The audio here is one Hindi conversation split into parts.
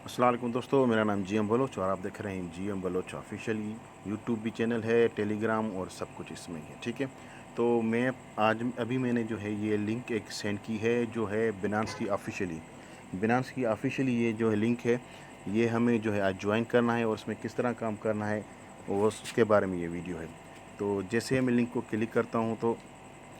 अस्सलाम वालेकुम दोस्तों, मेरा नाम जी एम बलोच और आप देख रहे हैं G M Baloch officially. YouTube भी चैनल है, टेलीग्राम और सब कुछ इसमें ही है। ठीक है, तो मैं आज अभी मैंने जो है ये लिंक एक सेंड की है जो है बिनांस की ऑफिशियली ये जो है लिंक है, ये हमें जो है आज ज्वाइन करना है और उसमें किस तरह काम करना है और उसके बारे में ये वीडियो है। तो जैसे मैं लिंक को क्लिक करता हूँ तो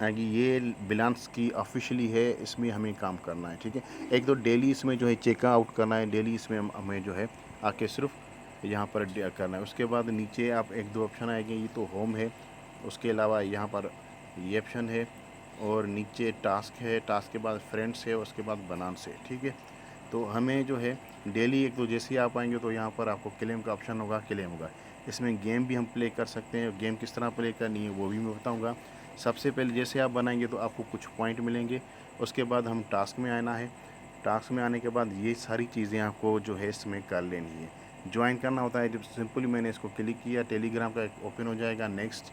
कि ये बिलांस की ऑफिशियली है, इसमें हमें काम करना है। ठीक है, एक तो डेली इसमें जो है चेकआउट करना है, डेली इसमें हमें जो है आके सिर्फ यहाँ पर करना है। उसके बाद नीचे आप एक दो ऑप्शन आएंगे, ये तो होम है, उसके अलावा यहाँ पर ये ऑप्शन है और नीचे टास्क है, टास्क के बाद फ्रेंड्स है, उसके बाद बनान्स है। ठीक है, तो हमें जो है डेली एक तो जैसे ही आप आएंगे तो यहाँ पर आपको क्लेम का ऑप्शन होगा, क्लेम होगा। इसमें गेम भी हम प्ले कर सकते हैं, गेम किस तरह प्ले करनी है वो भी मैं बताऊँगा। सबसे पहले जैसे आप बनाएंगे तो आपको कुछ पॉइंट मिलेंगे, उसके बाद हम टास्क में आना है। टास्क में आने के बाद ये सारी चीज़ें आपको जो है इसमें कर लेनी है, ज्वाइन करना होता है। जब सिंपली मैंने इसको क्लिक किया, टेलीग्राम का एक ओपन हो जाएगा। नेक्स्ट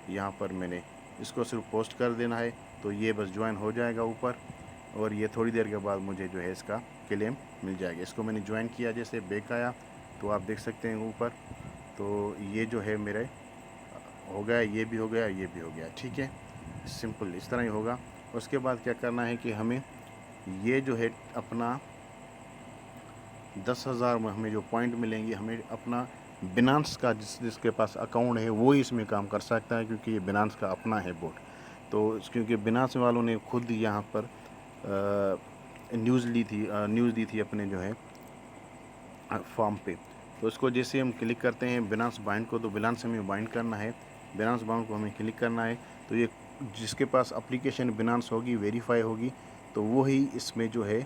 यहाँ पर मैंने इसको सिर्फ पोस्ट कर देना है तो ये बस ज्वाइन हो जाएगा ऊपर, और ये थोड़ी देर के बाद मुझे जो है इसका क्लेम मिल जाएगा। इसको मैंने ज्वाइन किया, जैसे बैक आया तो आप देख सकते हैं ऊपर, तो ये जो है मेरे हो गया, ये भी हो गया, ये भी हो गया। ठीक है, सिंपल इस तरह ही होगा। उसके बाद क्या करना है कि हमें ये जो है अपना 10,000 में हमें जो पॉइंट मिलेंगे, हमें अपना बिनांस का जिसके पास अकाउंट है वो ही इसमें काम कर सकता है, क्योंकि ये बिनांस का अपना है बोट। तो क्योंकि बिनांस वालों ने खुद यहाँ पर न्यूज़ दी थी अपने जो है फॉर्म पे। तो उसको जैसे हम क्लिक करते हैं बिनांस बाइंड को, तो बिनांस हमें बाइंड करना है, बिनांस बाइंड को हमें क्लिक करना है। तो ये जिसके पास एप्लीकेशन बिनांस होगी, वेरीफाई होगी, तो वो ही इसमें जो है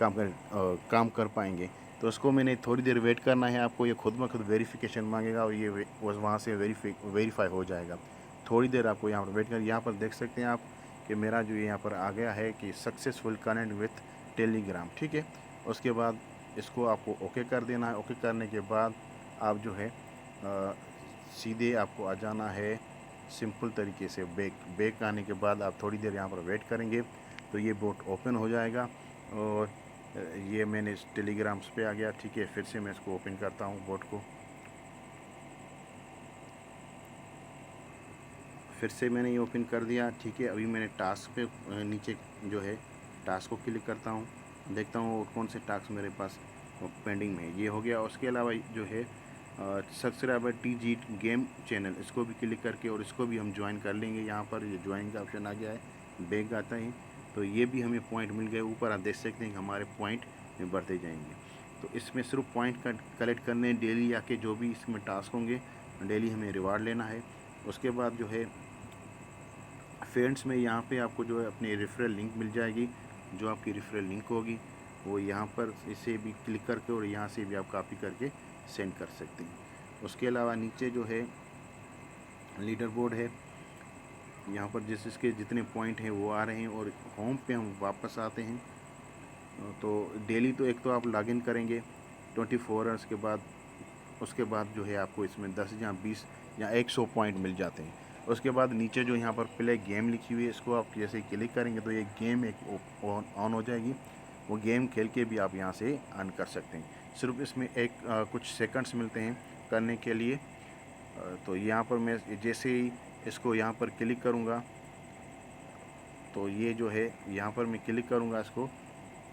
काम कर पाएंगे। तो उसको मैंने थोड़ी देर वेट करना है, आपको ये खुद ब खुद वेरिफिकेशन मांगेगा और ये वहाँ से वेरीफाई हो जाएगा। थोड़ी देर आपको यहाँ पर वेट कर, यहाँ पर देख सकते हैं आप कि मेरा जो यहाँ पर आ गया है कि सक्सेसफुल कनेक्ट विथ टेलीग्राम। ठीक है, उसके बाद इसको आपको ओके कर देना है। ओके करने के बाद आप जो है सीधे आपको आ जाना है सिंपल तरीके से बैक आने के बाद आप थोड़ी देर यहाँ पर वेट करेंगे तो ये बोट ओपन हो जाएगा। और ये मैंने इस टेलीग्राम्स पे आ गया। ठीक है, फिर से मैं इसको ओपन करता हूँ बोट को, फिर से मैंने ये ओपन कर दिया। ठीक है, अभी मैंने टास्क पे नीचे जो है टास्क को क्लिक करता हूँ, देखता हूँ और कौन से टास्क मेरे पास पेंडिंग में है। ये हो गया। उसके अलावा जो है subscriber T G game channel, इसको भी क्लिक करके और इसको भी हम ज्वाइन कर लेंगे। यहाँ पर ये ज्वाइन का ऑप्शन आ गया है, बैग आता है, तो ये भी हमें पॉइंट मिल गए। ऊपर आप देख सकते हैं कि हमारे पॉइंट में बढ़ते जाएंगे। तो इसमें सिर्फ पॉइंट कलेक्ट करने, डेली आके जो भी इसमें टास्क होंगे डेली हमें रिवार्ड लेना है। उसके बाद जो है फ्रेंड्स में यहाँ पे आपको जो है अपनी रेफरल लिंक मिल जाएगी। जो आपकी रेफरल लिंक होगी वो यहाँ पर इसे भी क्लिक करके और यहाँ से भी आप कॉपी करके सेंड कर सकते हैं। उसके अलावा नीचे जो है लीडर बोर्ड है, यहाँ पर जिसके जितने पॉइंट हैं वो आ रहे हैं। और होम पे हम वापस आते हैं तो डेली तो एक तो आप लॉगिन करेंगे 24 आवर्स के बाद, उसके बाद जो है आपको इसमें 10 या 20 या 100 पॉइंट मिल जाते हैं। उसके बाद नीचे जो यहाँ पर प्ले गेम लिखी हुई है, इसको आप जैसे क्लिक करेंगे तो ये गेम एक ऑन हो जाएगी। वो गेम खेल के भी आप यहाँ से अर्न कर सकते हैं। सिर्फ इसमें कुछ सेकंड्स मिलते हैं करने के लिए। तो यहाँ पर मैं जैसे ही इसको यहाँ पर क्लिक करूँगा तो ये जो है यहाँ पर मैं क्लिक करूँगा इसको,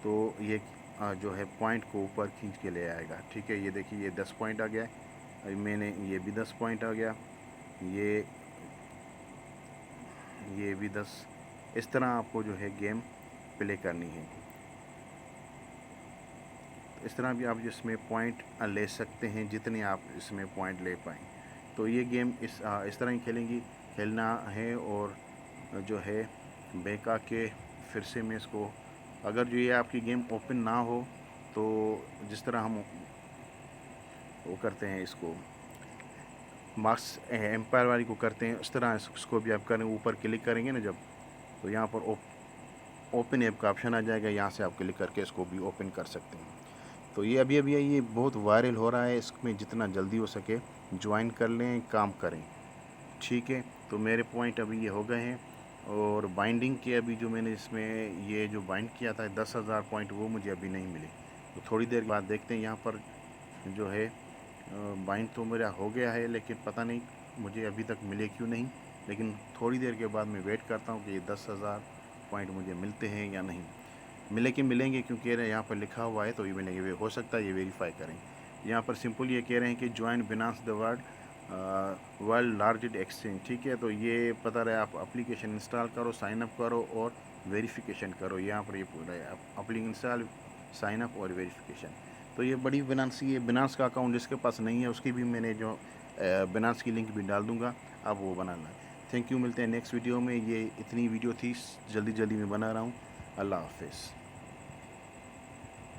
तो ये जो है पॉइंट को ऊपर खींच के ले आएगा। ठीक है, ये देखिए ये 10 पॉइंट आ गया है। अभी मैंने ये भी 10 पॉइंट आ गया, ये ये भी 10। इस तरह आपको जो है गेम प्ले करनी है। इस तरह भी आप इसमें पॉइंट ले सकते हैं जितने आप इसमें पॉइंट ले पाएँ। तो ये गेम इस तरह ही खेलना है। और जो है बेका के फिर से मैं इसको, अगर जो ये आपकी गेम ओपन ना हो तो जिस तरह हम वो करते हैं इसको मार्क्स एम्पायर वाली को करते हैं, उस तरह इसको भी आप करें। ऊपर क्लिक करेंगे ना जब, तो यहाँ पर ओपन ऐप का ऑप्शन आ जाएगा, यहाँ से आप क्लिक करके इसको भी ओपन कर सकते हैं। तो ये अभी अभी ये बहुत वायरल हो रहा है, इसमें जितना जल्दी हो सके ज्वाइन कर लें, काम करें। ठीक है, तो मेरे पॉइंट अभी ये हो गए हैं। और बाइंडिंग के अभी जो मैंने इसमें ये जो बाइंड किया था 10,000 पॉइंट, वो मुझे अभी नहीं मिले। तो थोड़ी देर बाद देखते हैं यहाँ पर जो है बाइंड तो मेरा हो गया है, लेकिन पता नहीं मुझे अभी तक मिले क्यों नहीं। लेकिन थोड़ी देर के बाद मैं वेट करता हूँ कि ये 10,000 पॉइंट मुझे मिलते हैं या नहीं। मिले कि मिलेंगे, क्योंकि यहाँ पर लिखा हुआ है तो ये मिलेंगे। वे हो सकता है ये वेरीफाई करें। यहाँ पर सिंपल ये कह रहे हैं कि join Binance the world largest exchange. ठीक है, तो ये पता रहे आप एप्लीकेशन इंस्टॉल करो, साइन अप करो और वेरिफिकेशन करो। यहाँ पर ये पूरा है एप्लीकेशन इंस्टॉल, साइन अप और वेरिफिकेशन। तो ये बड़ी बिनांस, ये बिनांस का अकाउंट जिसके पास नहीं है उसकी भी मैंने जो बिनांस की लिंक भी डाल दूँगा, आप वो बनाना। थैंक यू, मिलते हैं नेक्स्ट वीडियो में। ये इतनी वीडियो थी, जल्दी जल्दी मैं बना रहा हूँ। अल्लाह हाफिज़।